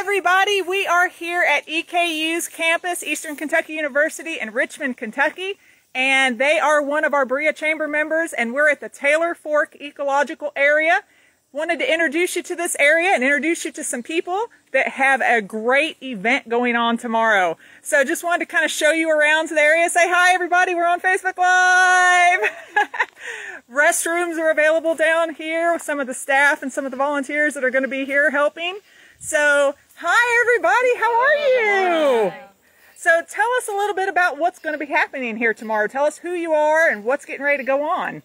everybody, we are here at EKU's campus, Eastern Kentucky University in Richmond, Kentucky, and they are one of our Berea Chamber members, and we're at the Taylor Fork Ecological Area. Wanted to introduce you to this area and introduce you to some people that have a great event going on tomorrow. So just wanted to kind of show you around to the area. Say hi everybody, we're on Facebook Live. Restrooms are available down here with some of the staff and some of the volunteers that are going to be here helping. So hi everybody, how are you? Hi. So tell us a little bit about what's going to be happening here tomorrow. Tell us who you are and what's getting ready to go on.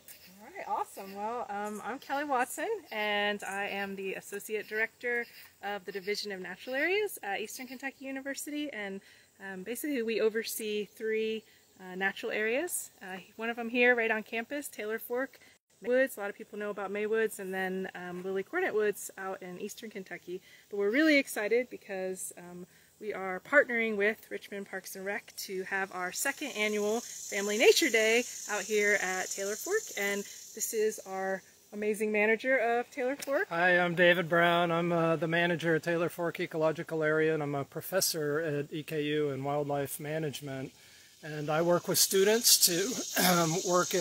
Awesome. Well, I'm Kelly Watson, and I am the Associate Director of the Division of Natural Areas at Eastern Kentucky University, and basically we oversee three natural areas. One of them here right on campus, Taylor Fork Woods. A lot of people know about Maywoods, and then Lily Cornet Woods out in Eastern Kentucky. But we're really excited because we are partnering with Richmond Parks and Rec to have our second annual Family Nature Day out here at Taylor Fork, and this is our amazing manager of Taylor Fork. Hi, I'm David Brown. I'm the manager at Taylor Fork Ecological Area, and I'm a professor at EKU in wildlife management. And I work with students to work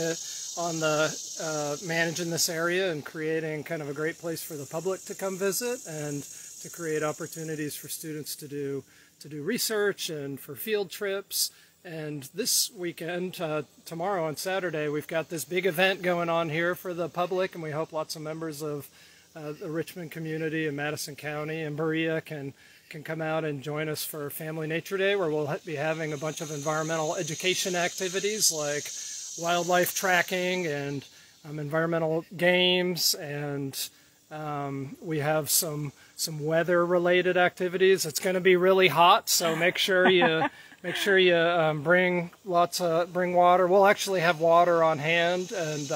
on the managing this area and creating kind of a great place for the public to come visit, and to create opportunities for students to do research and for field trips. And this weekend, tomorrow on Saturday, we've got this big event going on here for the public, and we hope lots of members of the Richmond community and Madison County and Berea can come out and join us for Family Nature Day, where we'll be having a bunch of environmental education activities like wildlife tracking and environmental games, and we have some weather-related activities. It's going to be really hot, so make sure you bring water. We'll actually have water on hand, and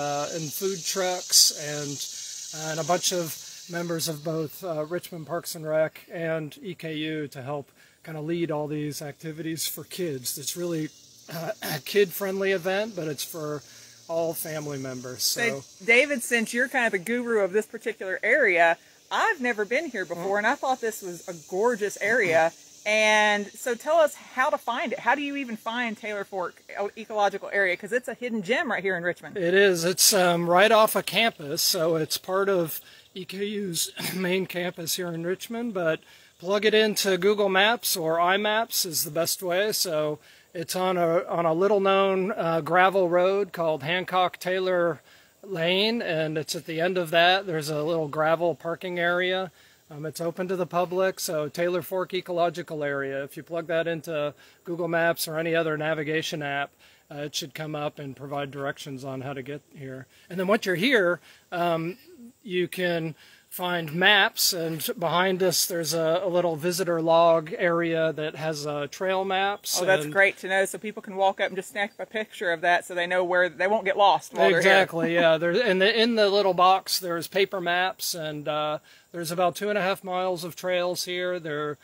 food trucks, and a bunch of members of both Richmond Parks and Rec and EKU to help kind of lead all these activities for kids. It's really a kid-friendly event, but it's for all family members. So, David, since you're kind of the guru of this particular area, I've never been here before, and I thought this was a gorgeous area. And so tell us how to find it. How do you even find Taylor Fork Ecological Area? Because it's a hidden gem right here in Richmond. It is. It's right off a campus, so it's part of EKU's main campus here in Richmond. But plug it into Google Maps or iMaps is the best way. So it's on a little-known gravel road called Hancock Lane, and it's at the end of that. There's a little gravel parking area. It's open to the public, so Taylor Fork Ecological Area. If you plug that into Google Maps or any other navigation app, it should come up and provide directions on how to get here. And then once you're here, you can find maps, and behind us there's a little visitor log area that has trail maps. Oh, that's great to know, so people can walk up and just snap a picture of that so they know where they won't get lost while they're here. Exactly, yeah. In the little box there's paper maps, and there's about 2.5 miles of trails here.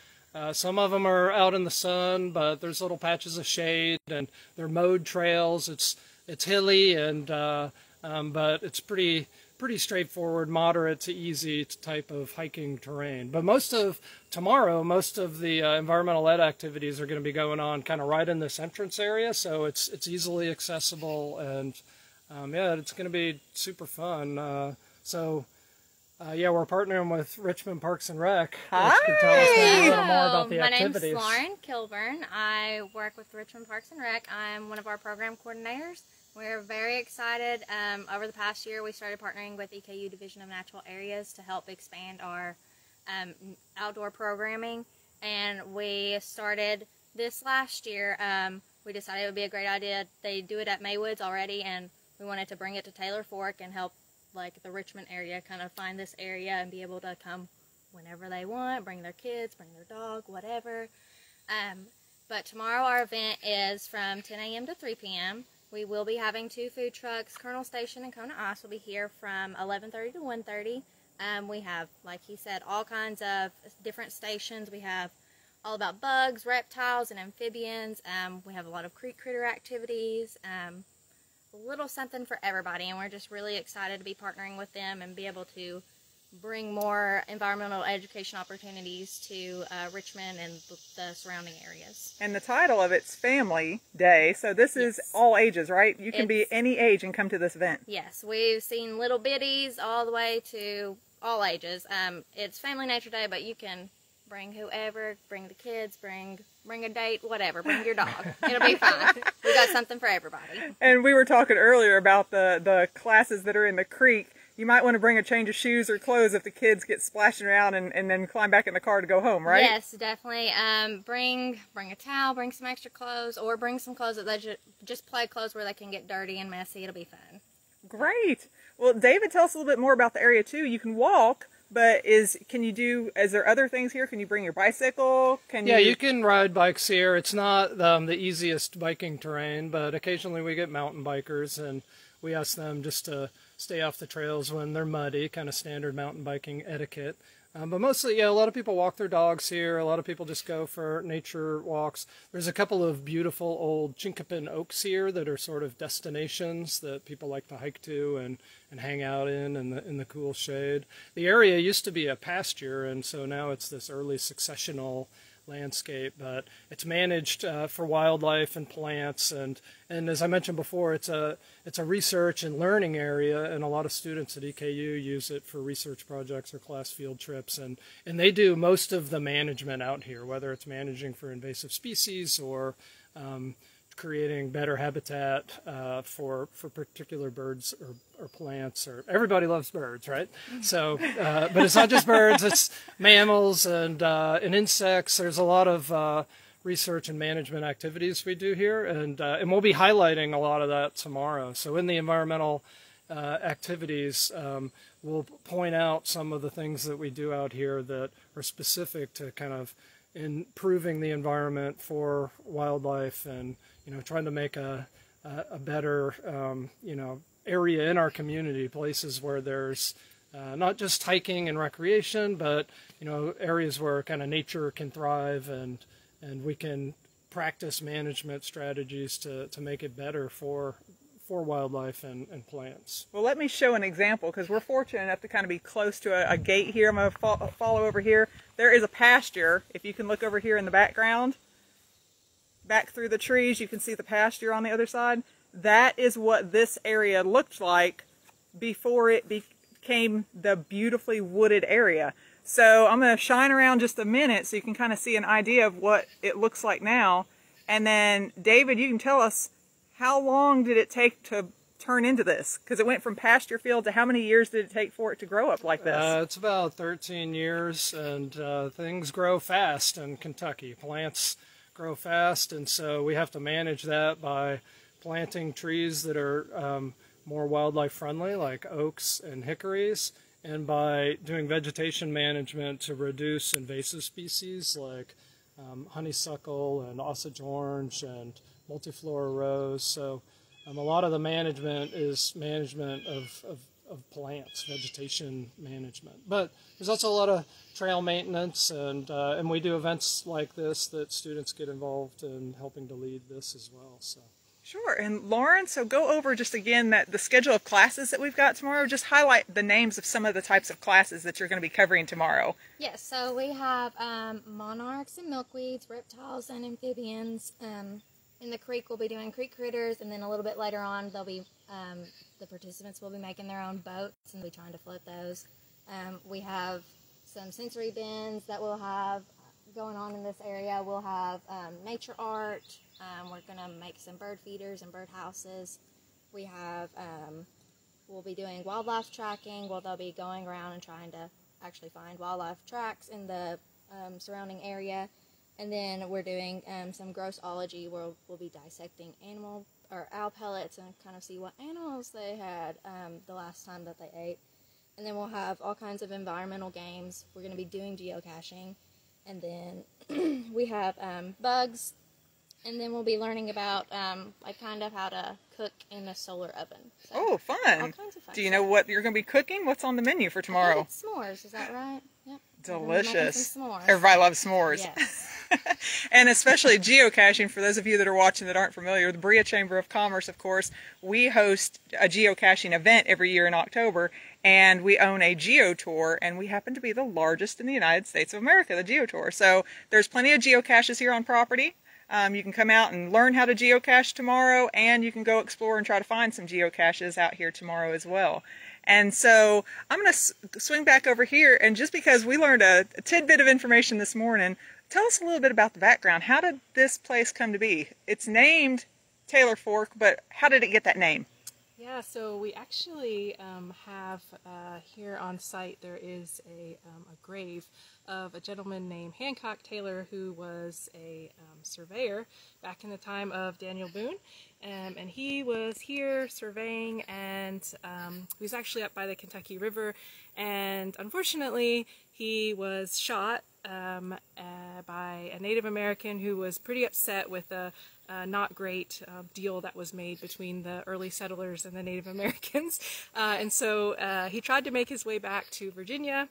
Some of them are out in the sun, but there's little patches of shade, and they're mowed trails. It's hilly, and but it's pretty straightforward, moderate to easy type of hiking terrain. But most of the environmental ed activities are going to be going on kind of right in this entrance area, so it's easily accessible, and yeah, it's going to be super fun. Yeah, we're partnering with Richmond Parks and Rec. Hi! Which can tell us maybe a little more about the activities. My name's Lauren Kilburn. I work with Richmond Parks and Rec. I'm one of our program coordinators. We're very excited. Over the past year, we started partnering with EKU Division of Natural Areas to help expand our outdoor programming. And we started this last year. We decided it would be a great idea. They do it at Maywoods already, and we wanted to bring it to Taylor Fork and help the Richmond area kind of find this area and be able to come whenever they want, bring their kids, bring their dog, whatever. But tomorrow our event is from 10 a.m. to 3 p.m. We will be having 2 food trucks. Colonel Station and Kona Ice will be here from 11:30 to 1:30. We have, like he said, all kinds of different stations. We have all about bugs, reptiles, and amphibians. We have a lot of creek critter activities. A little something for everybody, and we're just really excited to be partnering with them and be able to bring more environmental education opportunities to Richmond and the surrounding areas. And the title of it's Family Day, so this is all ages, right? You can be any age and come to this event. Yes, we've seen little bitties all the way to all ages. It's Family Nature Day, but you can bring whoever, bring the kids, bring a date, whatever, bring your dog. It'll be fine. We got something for everybody. And we were talking earlier about the classes that are in the creek. You might want to bring a change of shoes or clothes if the kids get splashing around and then climb back in the car to go home, right? Yes, definitely. Bring a towel, bring some extra clothes, or bring some clothes that they just play clothes where they can get dirty and messy. It'll be fun. Great. Well, David, tell us a little bit more about the area too. You can walk, but is there other things here? Can you bring your bicycle? Yeah, you can ride bikes here. It's not the easiest biking terrain, but occasionally we get mountain bikers, and we ask them just to stay off the trails when they're muddy, kind of standard mountain biking etiquette. But mostly, yeah, a lot of people walk their dogs here. A lot of people just go for nature walks. There's a couple of beautiful old chinkapin oaks here that are sort of destinations that people like to hike to and hang out in the cool shade. The area used to be a pasture, and so now it's this early successional landscape, but it's managed for wildlife and plants, and as I mentioned before, it's a research and learning area, and a lot of students at EKU use it for research projects or class field trips, and they do most of the management out here, whether it's managing for invasive species or creating better habitat for particular birds or plants. Or everybody loves birds, right? So, but it's not just birds; it's mammals and insects. There's a lot of research and management activities we do here, and we'll be highlighting a lot of that tomorrow. So, in the environmental activities, we'll point out some of the things that we do out here that are specific to kind of improving the environment for wildlife, and trying to make a better area in our community, places where there's not just hiking and recreation, but areas where kind of nature can thrive, and we can practice management strategies to make it better for wildlife and plants. Well, let me show an example, because we're fortunate enough to kind of be close to a gate here. I'm going to follow over here. There is a pasture. If you can look over here in the background, back through the trees, you can see the pasture on the other side. That is what this area looked like before it became the beautifully wooded area. So I'm going to shine around just a minute so you can kind of see an idea of what it looks like now. And then, David, you can tell us, how long did it take to turn into this? Because it went from pasture field to how many years did it take for it to grow up like this? It's about 13 years, and things grow fast in Kentucky. Plants grow fast, and so we have to manage that by planting trees that are more wildlife friendly, like oaks and hickories, and by doing vegetation management to reduce invasive species like honeysuckle and Osage orange and multiflora rose. So a lot of the management is management of plants, vegetation management. But there's also a lot of trail maintenance, and we do events like this that students get involved in helping to lead this as well. So. Sure. And Lauren, so go over just again the schedule of classes that we've got tomorrow. Just highlight the names of some of the types of classes that you're going to be covering tomorrow. Yes, so we have monarchs and milkweeds, reptiles and amphibians. In the creek, we'll be doing creek critters, and then a little bit later on, they'll be the participants will be making their own boats, and we'll be trying to float those. We have some sensory bins that we'll have going on in this area. We'll have nature art. We're going to make some bird feeders and bird houses. We have, we'll be doing wildlife tracking, where they'll be going around and trying to actually find wildlife tracks in the surrounding area. And then we're doing some grossology, where we'll be dissecting owl pellets and kind of see what animals they had the last time that they ate. And then we'll have all kinds of environmental games. We're going to be doing geocaching. And then we have bugs. And then we'll be learning about like kind of how to cook in a solar oven. So oh, fun. All kinds of fun. Do you know what you're going to be cooking? What's on the menu for tomorrow? I think it's s'mores, is that right? Yep. Delicious. S'mores. Everybody loves s'mores. Yes. And especially geocaching, for those of you that are watching that aren't familiar, the Berea Chamber of Commerce, of course, we host a geocaching event every year in October, and we own a geotour, and we happen to be the largest in the United States of America, the geotour. So there's plenty of geocaches here on property. You can come out and learn how to geocache tomorrow, and you can go explore and try to find some geocaches out here tomorrow as well. And so I'm going to swing back over here, and just because we learned a tidbit of information this morning, tell us a little bit about the background. How did this place come to be? It's named Taylor Fork, but how did it get that name? Yeah, so we actually have here on site, there is a grave of a gentleman named Hancock Taylor, who was a surveyor back in the time of Daniel Boone. And he was here surveying, and he was actually up by the Kentucky River, and unfortunately he was shot by a Native American who was pretty upset with a not great deal that was made between the early settlers and the Native Americans. And so he tried to make his way back to Virginia.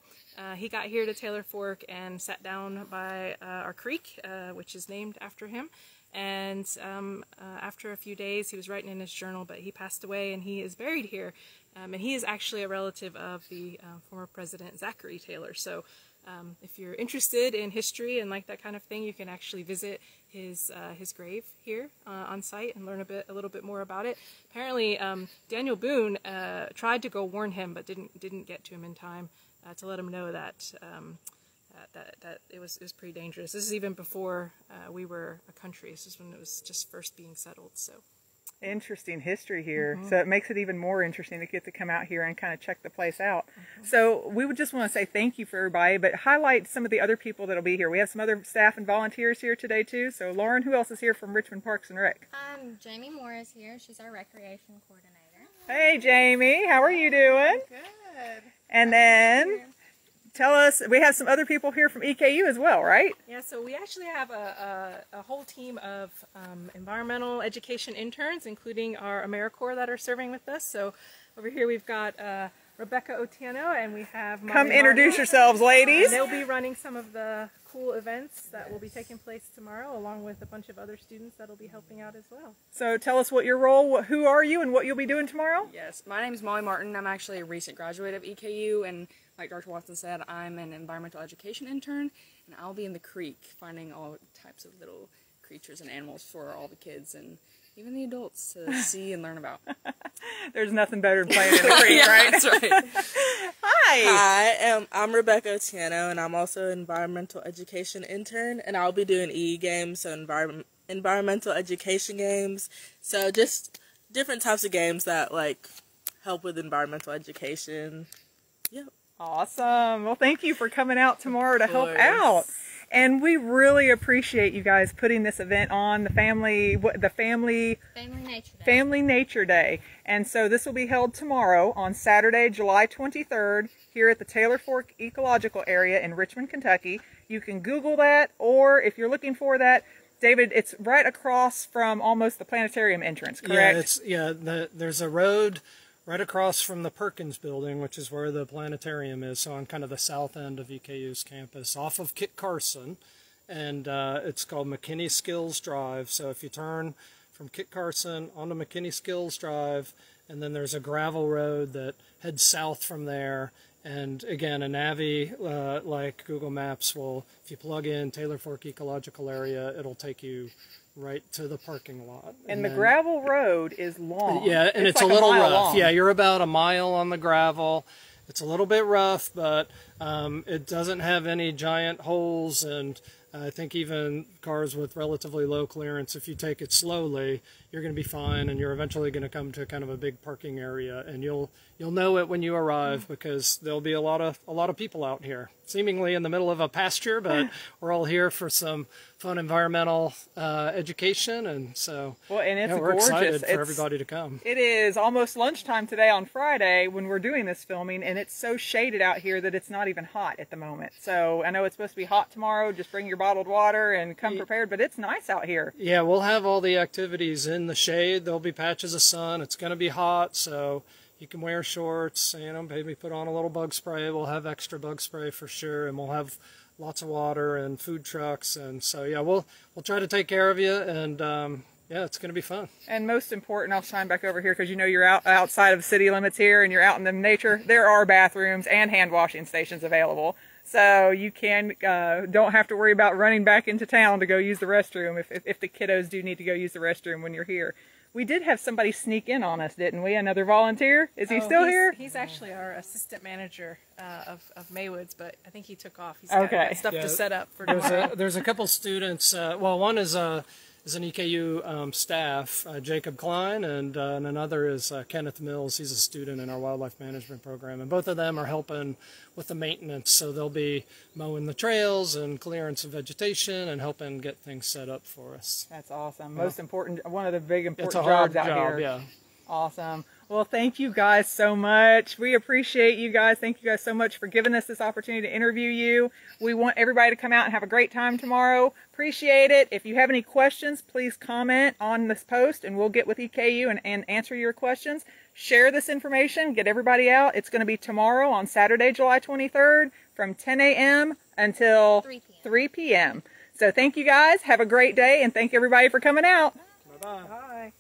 He got here to Taylor Fork and sat down by our creek, which is named after him. And after a few days, he was writing in his journal, but he passed away, and he is buried here. And he is actually a relative of the former President Zachary Taylor. So if you're interested in history and like that kind of thing, you can actually visit his grave here on site and learn a little bit more about it. Apparently, Daniel Boone tried to go warn him, but didn't get to him in time to let him know that that it was pretty dangerous. This is even before we were a country. This is when it was just first being settled. So. Interesting history here. So it makes it even more interesting to get to come out here and kind of check the place out. So we would just want to say thank you for everybody, but highlight some of the other people that'll be here. We have some other staff and volunteers here today too. So Lauren, who else is here from Richmond Parks and Rec? Jamie Moore is here. She's our recreation coordinator. Hey Jamie, how are you doing? Good. And then tell us, we have some other people here from EKU as well, right? Yeah, so we actually have a whole team of environmental education interns, including our AmeriCorps that are serving with us. So over here we've got Rebecca Otieno, and we have Molly Come introduce yourselves, ladies. And they'll be running some of the cool events that will be taking place tomorrow, along with a bunch of other students that will be helping out as well. So tell us what your role, who are you, and what you'll be doing tomorrow? Yes, my name is Molly Martin. I'm actually a recent graduate of EKU, and like Dr. Watson said, I'm an environmental education intern, and I'll be in the creek finding all types of little creatures and animals for all the kids and even the adults to see and learn about. There's nothing better than playing in the creek, Yeah, right? that's right. Hi. I'm Rebecca Otieno, and I'm also an environmental education intern, and I'll be doing EE games, so environmental education games. So just different types of games that like help with environmental education. Yep. Awesome. Well, thank you for coming out tomorrow to help out. And we really appreciate you guys putting this event on, the Family Nature Day. And so this will be held tomorrow on Saturday, July 23rd, here at the Taylor Fork Ecological Area in Richmond, Kentucky. You can Google that, or if you're looking for that, David, it's right across from almost the Planetarium entrance, correct? There's a road right across from the Perkins Bldg, which is where the planetarium is, so on kind of the south end of EKU's campus, off of Kit Carson, and it's called McKinney Skills Drive. So if you turn from Kit Carson onto McKinney Skills Drive, and then there's a gravel road that heads south from there, and again, a Navi like Google Maps will, if you plug in Taylor Fork Ecological Area, it'll take you right to the parking lot. And the gravel road is long. Yeah, and it's like a little rough. Long. Yeah, you're about a mile on the gravel. It's a little bit rough, but it doesn't have any giant holes, and I think even cars with relatively low clearance, if you take it slowly, you're going to be fine, and you're eventually going to come to kind of a big parking area, and you'll know it when you arrive, because there'll be a lot of people out here, seemingly in the middle of a pasture, but we're all here for some fun environmental education, and so it's we're gorgeous. excited for everybody to come. It is almost lunchtime today on Friday when we're doing this filming, and it's so shaded out here that it's not even hot at the moment. So I know it's supposed to be hot tomorrow. Just bring your bottled water and come prepared, but it's nice out here. Yeah, we'll have all the activities in the shade. There'll be patches of sun. It's going to be hot, so you can wear shorts, maybe put on a little bug spray. We'll have extra bug spray for sure, and we'll have lots of water and food trucks, and so yeah, we'll try to take care of you, and Yeah, it's going to be fun. And most important, I'll shine back over here because you know you're outside of city limits here and you're out in the nature. There are bathrooms and hand washing stations available. So you don't have to worry about running back into town to go use the restroom if the kiddos do need to go use the restroom when you're here. We did have somebody sneak in on us, didn't we? Another volunteer? Is he still here? He's actually our assistant manager of Maywoods, but I think he took off. He's got stuff to set up for tomorrow. There's a couple students. Well, one is an EKU staff, Jacob Klein, and another is Kenneth Mills. He's a student in our wildlife management program, and both of them are helping with the maintenance. So they'll be mowing the trails and clearance of vegetation and helping get things set up for us. That's awesome. Most important, one of the big important it's a hard jobs out job, here. Yeah. Awesome. Well, thank you guys so much. We appreciate you guys. Thank you guys so much for giving us this opportunity to interview you. We want everybody to come out and have a great time tomorrow. Appreciate it. If you have any questions, please comment on this post and we'll get with EKU and answer your questions. Share this information. Get everybody out. It's going to be tomorrow on Saturday, July 23rd from 10 a.m. until 3 p.m. So thank you guys. Have a great day and thank everybody for coming out. Bye-bye. Bye.